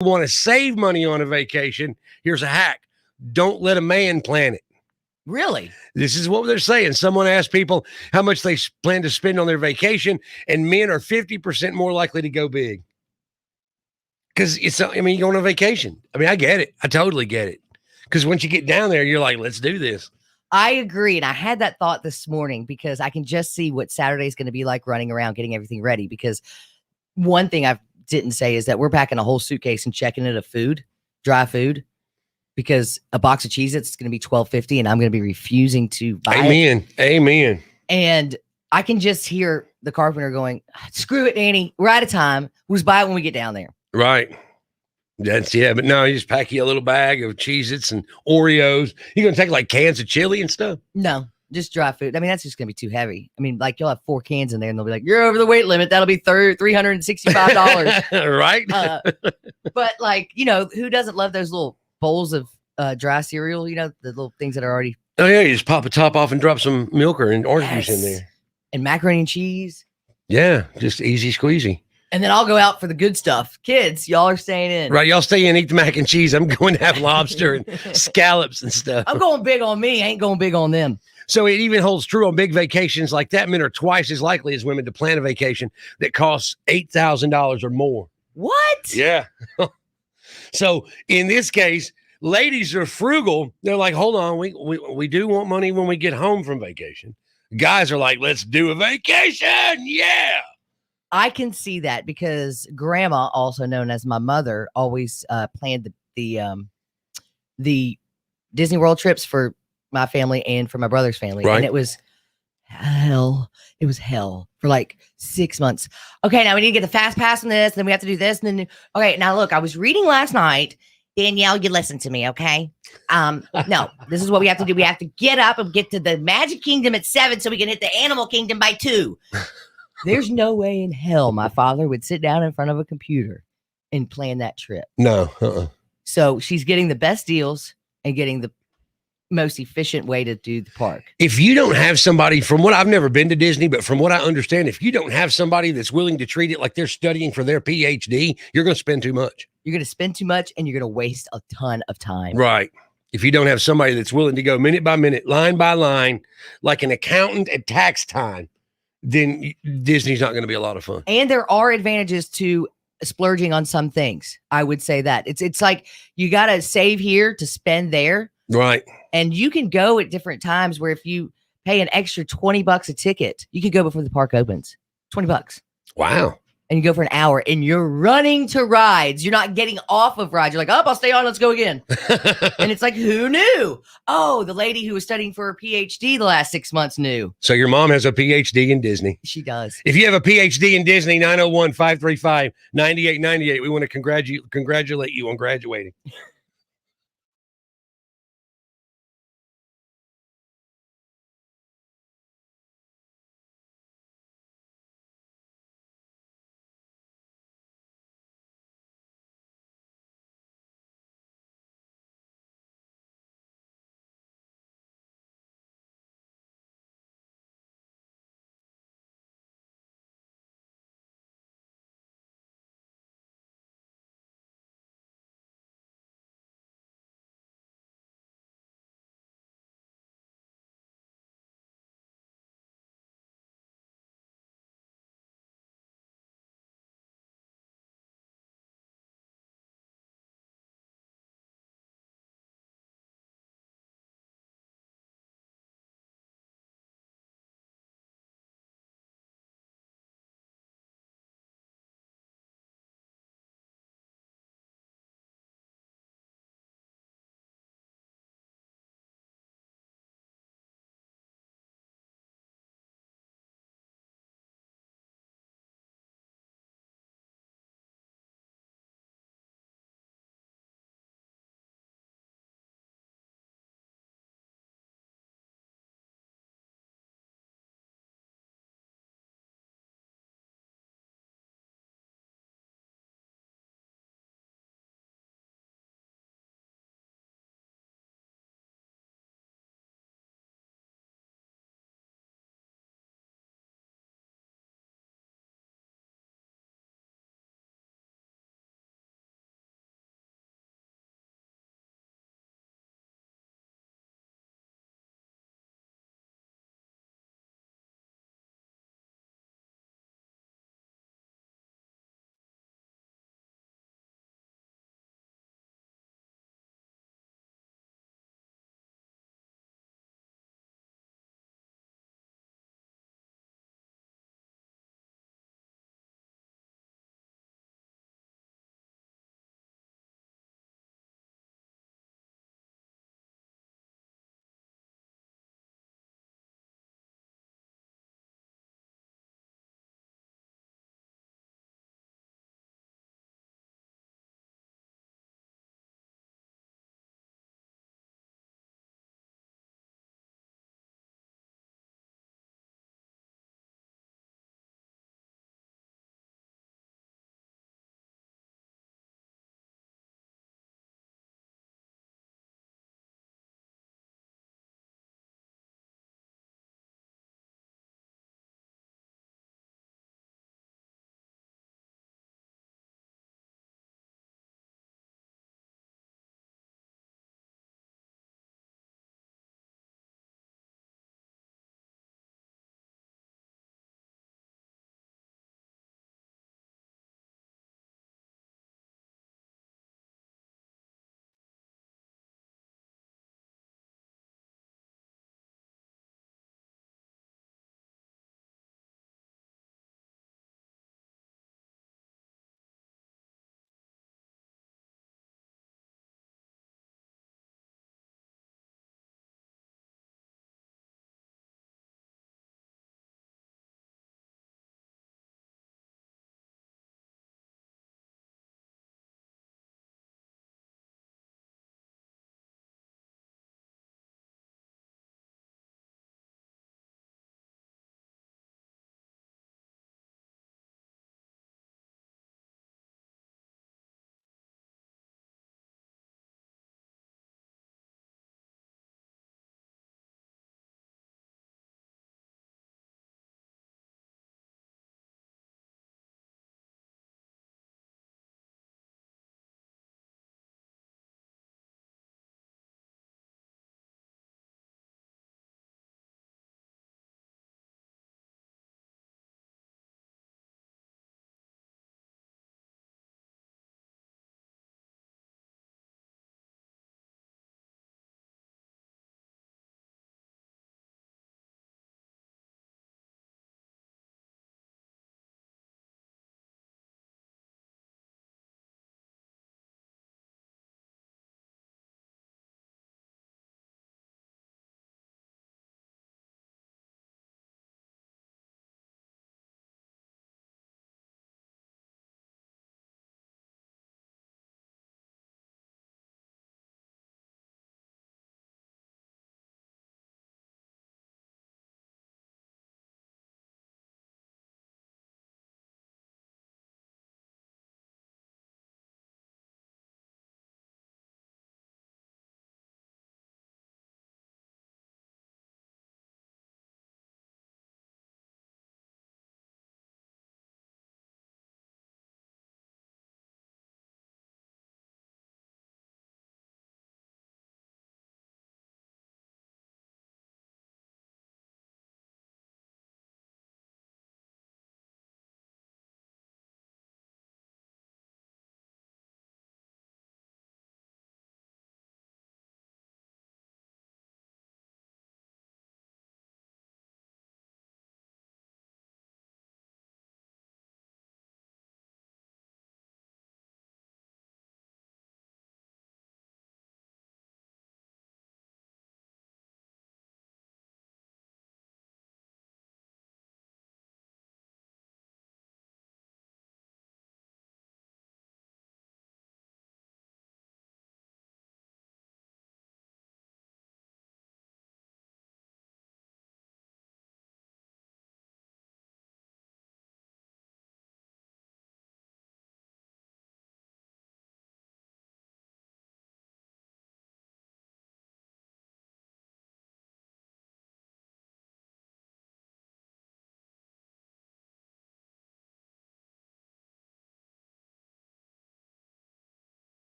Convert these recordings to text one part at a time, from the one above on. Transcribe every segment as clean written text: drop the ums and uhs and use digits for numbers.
Want to save money on a vacation, here's a hack. Don't let a man plan it. Really? This is what they're saying. Someone asked people how much they plan to spend on their vacation, and men are 50% more likely to go big. Because you're going on vacation. I mean, I get it. I totally get it. Because once you get down there, you're like, let's do this. I agree. And I had that thought this morning because I can just see what Saturday is going to be like running around, getting everything ready. Because one thing I didn't say is that we're packing a whole suitcase and checking it of food, dry food, because a box of Cheez-Its is going to be $12.50 and I'm going to be refusing to buy Amen. it. Amen. And I can just hear the carpenter going, screw it, Danny. We're out of time. We'll just buy it when we get down there. Right. But no, you just pack you a little bag of Cheez-Its and Oreos. You're going to take like cans of chili and stuff? No, just dry food. I mean, that's just going to be too heavy. I mean, like you'll have 4 cans in there and they'll be like, you're over the weight limit. That'll be $365. Right. But like, who doesn't love those little bowls of dry cereal? The little things that are already. Oh, yeah. You just pop the top off and drop some milk or orange juice in there. And macaroni and cheese. Yeah. Just easy squeezy. And then I'll go out for the good stuff. Kids, y'all are staying in. Right. Y'all stay in, eat the mac and cheese. I'm going to have lobster and scallops and stuff. I'm going big on me. I ain't going big on them. So it even holds true on big vacations like that. Men are twice as likely as women to plan a vacation that costs $8,000 or more. What? Yeah. So in this case, ladies are frugal. They're like, hold on, we do want money when we get home from vacation. Guys are like, let's do a vacation. Yeah. I can see that because grandma, also known as my mother, always planned the Disney World trips for my family and for my brother's family. Right. And it was hell. It was hell for like 6 months. Okay, now we need to get the fast pass on this, and then we have to do this. And then, okay, now look, I was reading last night. Danielle, you listen to me, okay? No, this is what we have to do. We have to get up and get to the Magic Kingdom at 7 so we can hit the Animal Kingdom by 2. There's no way in hell my father would sit down in front of a computer and plan that trip. No. So she's getting the best deals and getting the most efficient way to do the park. If you don't have somebody, from what I've never been to Disney, but from what I understand, if you don't have somebody that's willing to treat it like they're studying for their PhD, you're going to spend too much. You're going to spend too much and you're going to waste a ton of time. Right. If you don't have somebody that's willing to go minute by minute, line by line, like an accountant at tax time, then Disney's not going to be a lot of fun. And there are advantages to splurging on some things. I would say that it's like you got to save here to spend there. Right. And you can go at different times where if you pay an extra $20 a ticket, you could go before the park opens. $20. Wow. And you go for an hour and you're running to rides. You're not getting off of rides. You're like, oh, I'll stay on. Let's go again. And it's like, who knew? Oh, the lady who was studying for her PhD the last 6 months knew. So your mom has a PhD in Disney. She does. If you have a PhD in Disney, 901-535-9898. We want to congratulate you on graduating.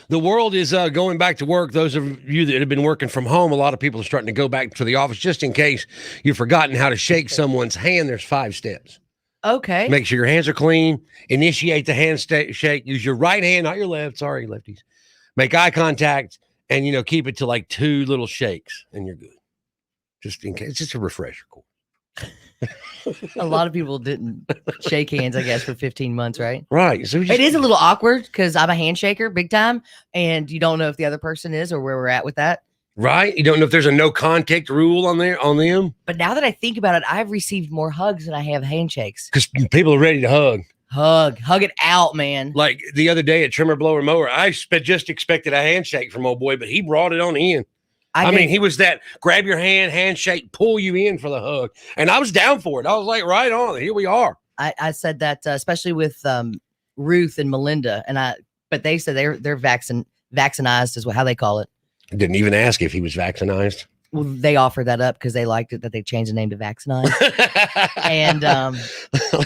The world is going back to work. Those of you that have been working from home, a lot of people are starting to go back to the office. Just in case you've forgotten how to shake someone's hand, there's 5 steps. Okay. Make sure your hands are clean. Initiate the shake. Use your right hand, not your left. Sorry, lefties. Make eye contact, and keep it to like 2 little shakes, and you're good. Just in case, it's just a refresher course. A lot of people didn't shake hands, I guess, for 15 months, right? Right. So It is a little awkward because I'm a handshaker big time, and you don't know if the other person is or where we're at with that. Right. You don't know if there's a no contact rule on them But now that I think about it, I've received more hugs than I have handshakes. because people are ready to hug. Hug it out, man. Like the other day at Trimmer Blower Mower, I just expected a handshake from old boy, but he brought it on in. I mean, he was that grab your hand, handshake, pull you in for the hug. And I was down for it. I was like, right on. Here we are. I said that, especially with Ruth and Melinda, but they said they're vaccinized is how they call it. I didn't even ask if he was vaccinated. Well, they offered that up because they liked it that they changed the name to Vaccinized. And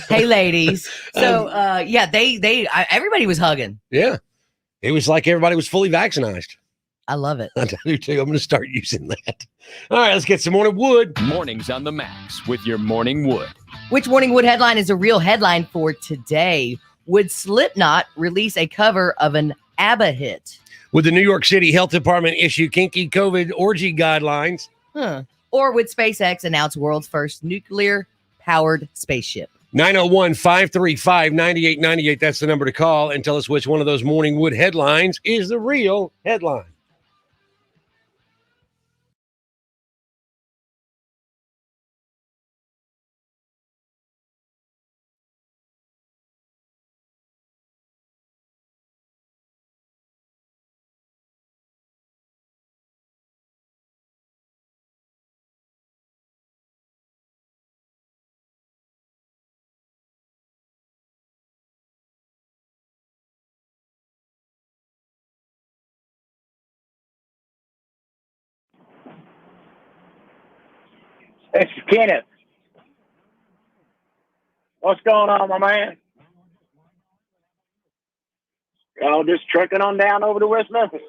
hey, ladies. So everybody was hugging. Yeah, it was like everybody was fully vaccinated. I love it. I do too. I'm going to start using that. All right, let's get some morning wood. Mornings on the Max with your morning wood. Which morning wood headline is a real headline for today? Would Slipknot release a cover of an ABBA hit? Would the New York City Health Department issue kinky COVID orgy guidelines? Or would SpaceX announce world's first nuclear-powered spaceship? 901-535-9898. That's the number to call and tell us which one of those morning wood headlines is the real headline. This is Kenneth. What's going on, my man? Oh, just trucking on down over to West Memphis.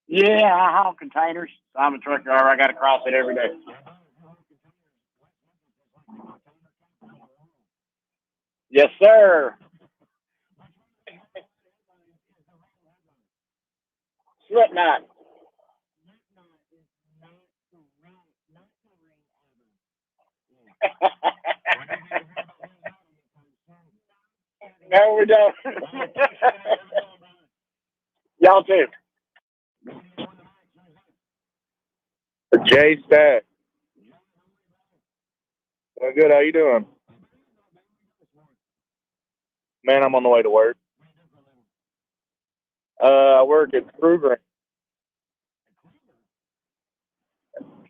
Yeah, I haul containers. I'm a truck driver. I got to cross it every day. Yes, sir. Slipknot. No, we don't. Y'all too. Jay Stack. Well, good. How you doing? Man, I'm on the way to work. I work at True Green.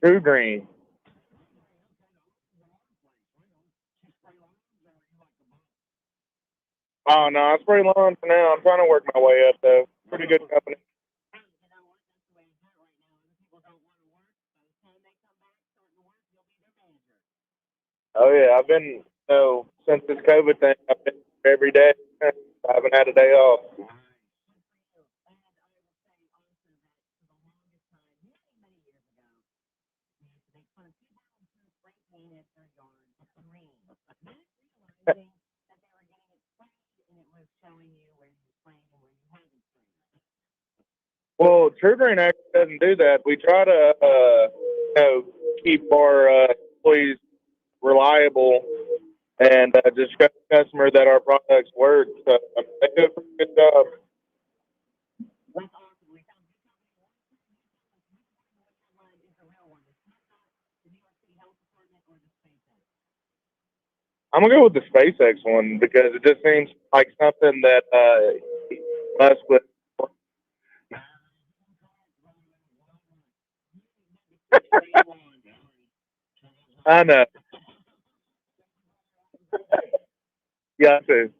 True Green. Oh no, I spray lawn for now. I'm trying to work my way up though. Pretty good company. Oh yeah, I've been since this COVID thing. I've been every day. I haven't had a day off. Well, True Green actually doesn't do that. We try to, keep our employees reliable and just show the customer that our products work. So they do a pretty good job. I'm gonna go with the SpaceX one because it just seems like something that us would. I know. Yeah, too.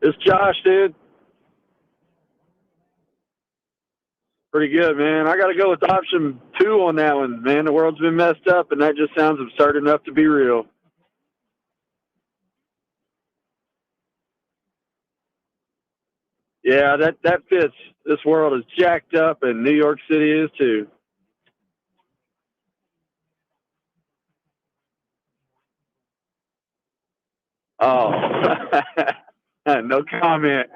It's Josh, dude. Pretty good, man. I got to go with option 2 on that one, man. The world's been messed up, and that just sounds absurd enough to be real. Yeah, that fits. This world is jacked up, and New York City is too. Oh, no comment.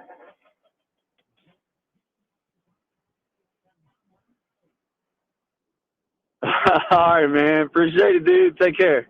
All right, man. Appreciate it, dude. Take care.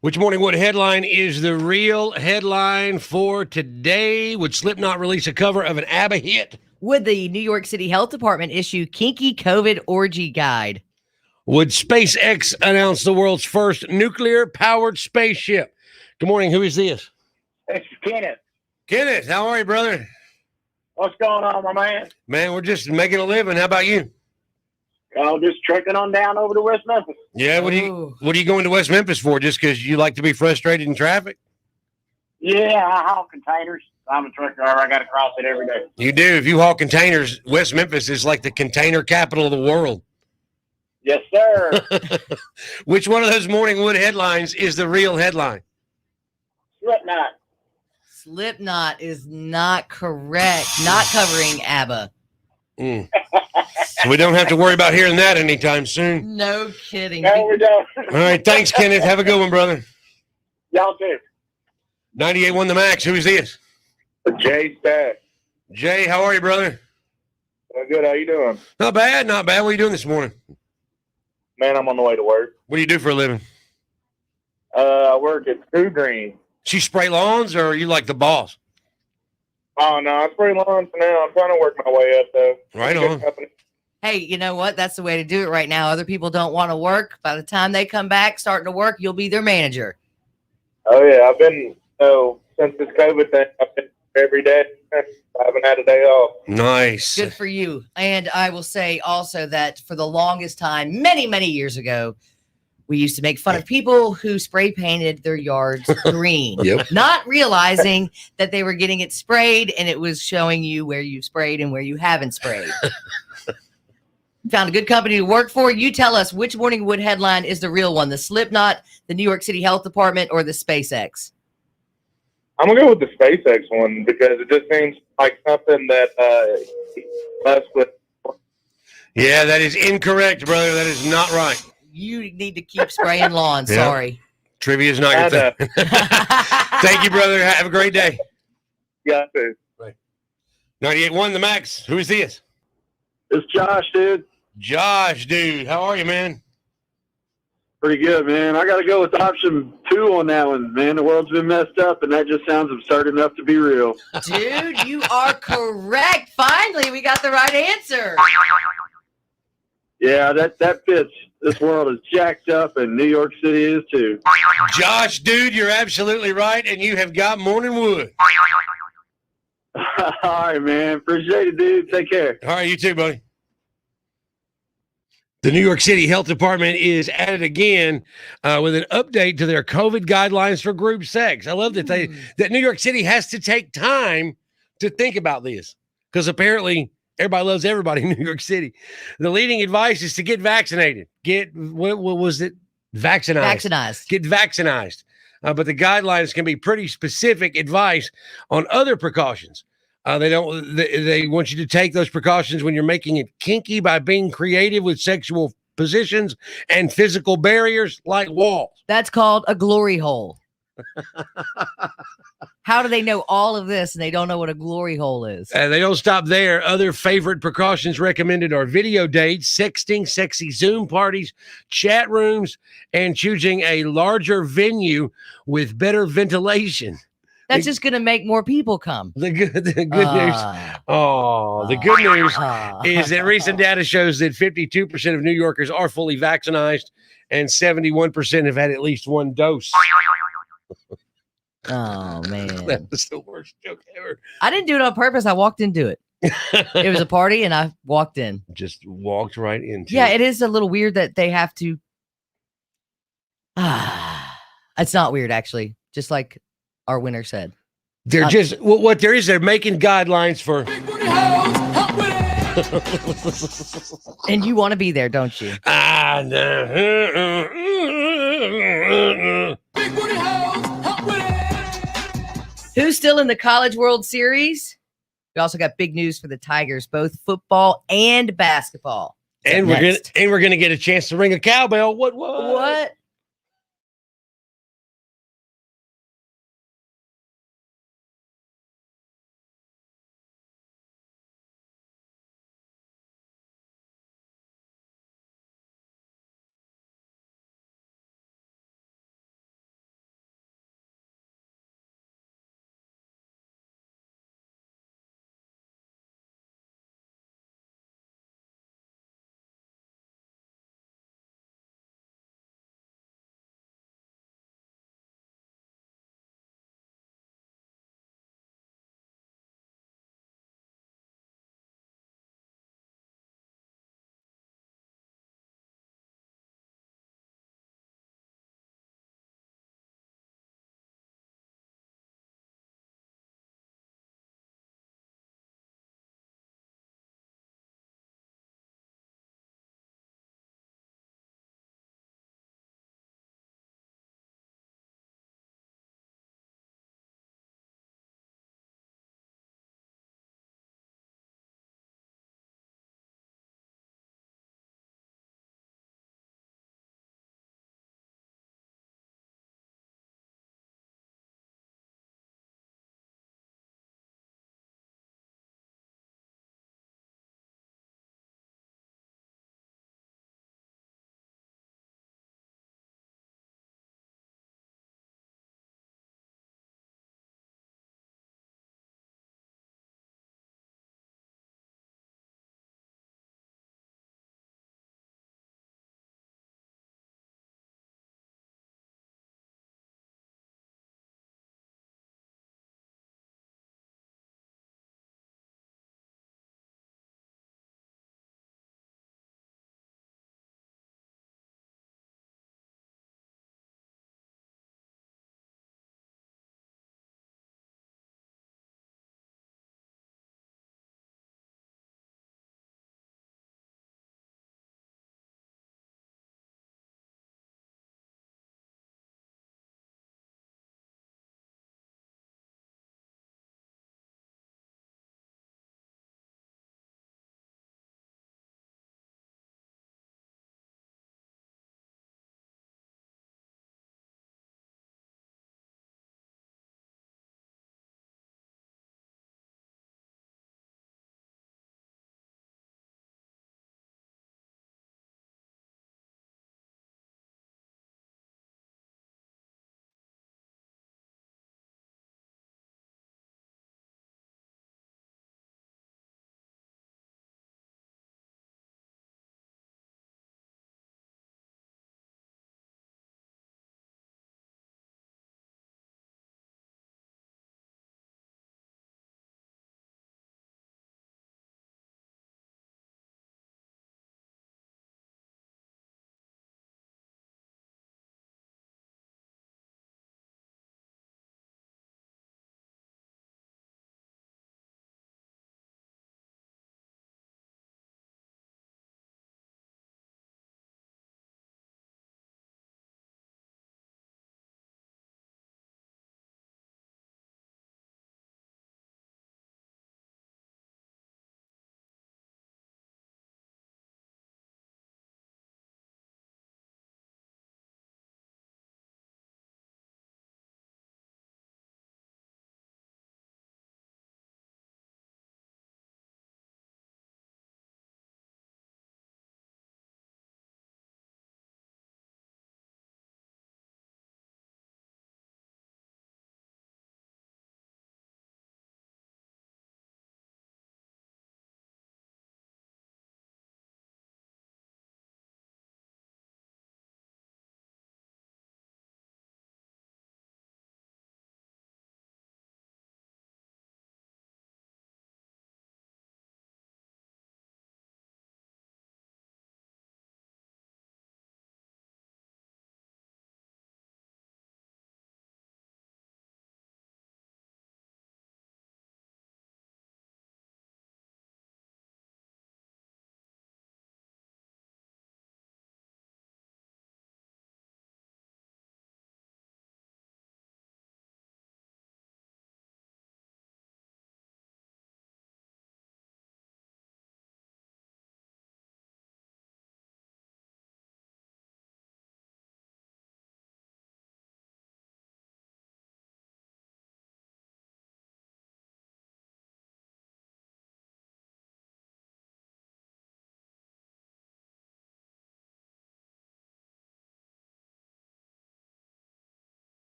Which Morning Wood headline is the real headline for today? Would Slipknot release a cover of an ABBA hit? Would the New York City Health Department issue kinky COVID orgy guide? Would SpaceX announce the world's first nuclear-powered spaceship? Good morning. Who is this? This is Kenneth. Kenneth, how are you, brother? What's going on, my man? Man, we're just making a living. How about you? Just trekking on down over to West Memphis. Yeah, what are you going to West Memphis for? Just because you like to be frustrated in traffic? Yeah, I haul containers. I'm a truck driver. I got to cross it every day. You do. If you haul containers, West Memphis is like the container capital of the world. Yes, sir. Which one of those Morning Wood headlines is the real headline? Slipknot. Slipknot is not correct. Not covering ABBA. Mm. So we don't have to worry about hearing that anytime soon. No kidding. No, we don't. All right. Thanks, Kenneth. Have a good one, brother. Y'all too. 98 The Max. Who is this? Jay Stack. Jay, how are you, brother? Good. How you doing? Not bad. Not bad. What are you doing this morning? Man, I'm on the way to work. What do you do for a living? I work at True Green. She spray lawns, or are you like the boss? Oh, no, I spray lawns for now. I'm trying to work my way up, though. Right on. Hey, you know what? That's the way to do it right now. Other people don't want to work. By the time they come back, starting to work, you'll be their manager. Oh, yeah. I've been, since this COVID thing, I've been every day. I haven't had a day off. Nice. Good for you. And I will say also that for the longest time, many, many years ago, we used to make fun of people who spray painted their yards green, Yep. not realizing that they were getting it sprayed and it was showing you where you sprayed and where you haven't sprayed. Found a good company to work for. You tell us which Morning Wood headline is the real one, the Slipknot, the New York City Health Department, or the SpaceX? I'm going to go with the SpaceX one because it just seems like something that us with. Yeah, that is incorrect, brother. That is not right. You need to keep spraying lawn. Yeah. Sorry. Trivia is not your thing. Thank you, brother. Have a great day. Yeah, too. 98 The Max. Who is this? It's Josh, dude. Josh, dude. How are you, man? Pretty good, man. I got to go with option 2 on that one, man. The world's been messed up, and that just sounds absurd enough to be real. Dude, you are correct. Finally, we got the right answer. Yeah, that fits. This world is jacked up, and New York City is too. Josh, dude, you're absolutely right, and you have got Morning Wood. All right, man. Appreciate it, dude. Take care. All right, you too, buddy. The New York City Health Department is at it again with an update to their COVID guidelines for group sex. I love that that New York City has to take time to think about this because apparently everybody loves everybody in New York City. The leading advice is to get vaccinated. What was it? Vaccinized. Get vaccinated. But the guidelines can be pretty specific advice on other precautions. They want you to take those precautions when you're making it kinky by being creative with sexual positions and physical barriers like walls. That's called a glory hole. How do they know all of this and they don't know what a glory hole is? They don't stop there. Other favorite precautions recommended are video dates, sexting, sexy Zoom parties, chat rooms, and choosing a larger venue with better ventilation. That's just going to make more people come. The good news. The good news is that recent data shows that 52% of New Yorkers are fully vaccinated and 71% have had at least one dose. Oh, man. That was the worst joke ever. I didn't do it on purpose. I walked into it. It was a party and I walked in. Just walked right into Yeah, it. it is a little weird that they have to. It's not weird, actually. Just like our winner said. They're just what there is. They're making guidelines for. And you want to be there, don't you? No. Who's still in the College World Series? We also got big news for the Tigers, both football and basketball. And we're gonna get a chance to ring a cowbell. What?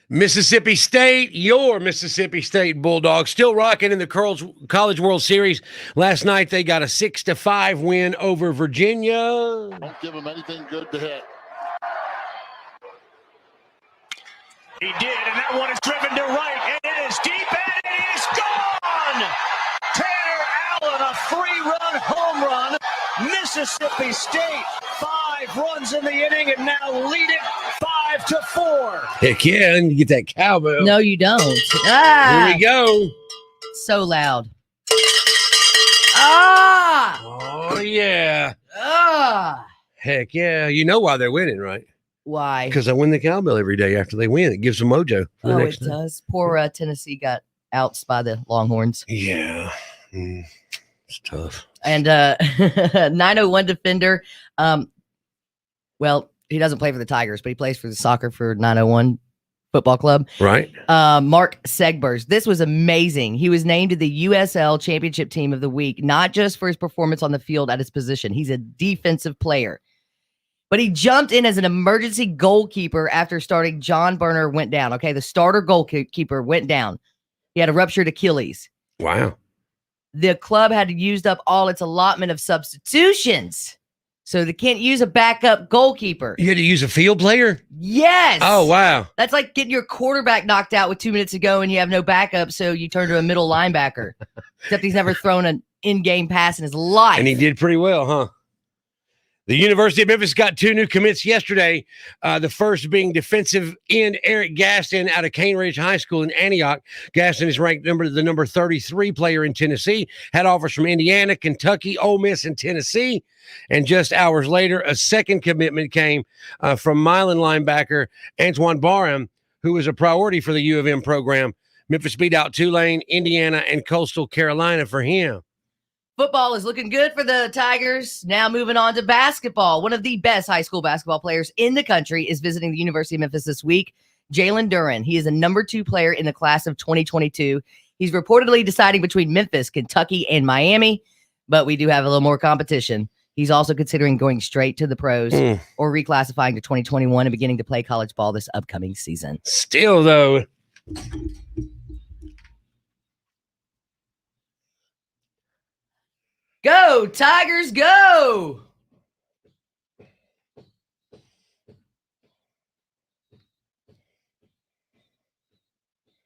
Mississippi State, your Mississippi State Bulldogs, still rocking in the College World Series. Last night they got a 6-5 win over Virginia. Don't give them anything good to hit. He did, and that one is driven to right, and it is deep, and it is gone! Tanner Allen, a 3-run home run. Mississippi State, 5 runs in the inning, and now lead it 5-4. Heck yeah, and you get that cowbell. No, you don't. Here Ah, we go. so loud. Ah, Oh, yeah. ah. Heck yeah. You know why they're winning, right? Why? Because I win the cowbell every day after they win. It gives them mojo for the Oh, next it time. does. Poor Tennessee got outs by the Longhorns. Yeah. It's tough. And 901 defender. Well, he doesn't play for the Tigers, but he plays for the soccer for 901 Football Club. Right? Mark Segbers. This was amazing. He was named to the USL Championship Team of the Week, not just for his performance on the field at his position. He's a defensive player. But he jumped in as an emergency goalkeeper after starting John Burner went down. Okay, the starter goalkeeper went down. He had a ruptured Achilles. Wow. The club had used up all its allotment of substitutions. So they can't use a backup goalkeeper. You had to use a field player? Yes. Oh, wow. That's like getting your quarterback knocked out with 2 minutes to go and you have no backup, so you turn to a middle linebacker. Except he's never thrown an in-game pass in his life. And he did pretty well, huh? The University of Memphis got 2 new commits yesterday. The first being defensive end Eric Gaston out of Cane Ridge High School in Antioch. Gaston is ranked the number 33 player in Tennessee. Had offers from Indiana, Kentucky, Ole Miss, and Tennessee. And just hours later, a second commitment came from Milan linebacker Antoine Barham, who was a priority for the U of M program. Memphis beat out Tulane, Indiana, and Coastal Carolina for him. Football is looking good for the Tigers. Now moving on to basketball. One of the best high school basketball players in the country is visiting the University of Memphis this week. Jalen Duran. He is a number 2 player in the class of 2022. He's reportedly deciding between Memphis, Kentucky, and Miami, but we do have a little more competition. He's also considering going straight to the pros or reclassifying to 2021 and beginning to play college ball this upcoming season. Still, though, Go, Tigers, go!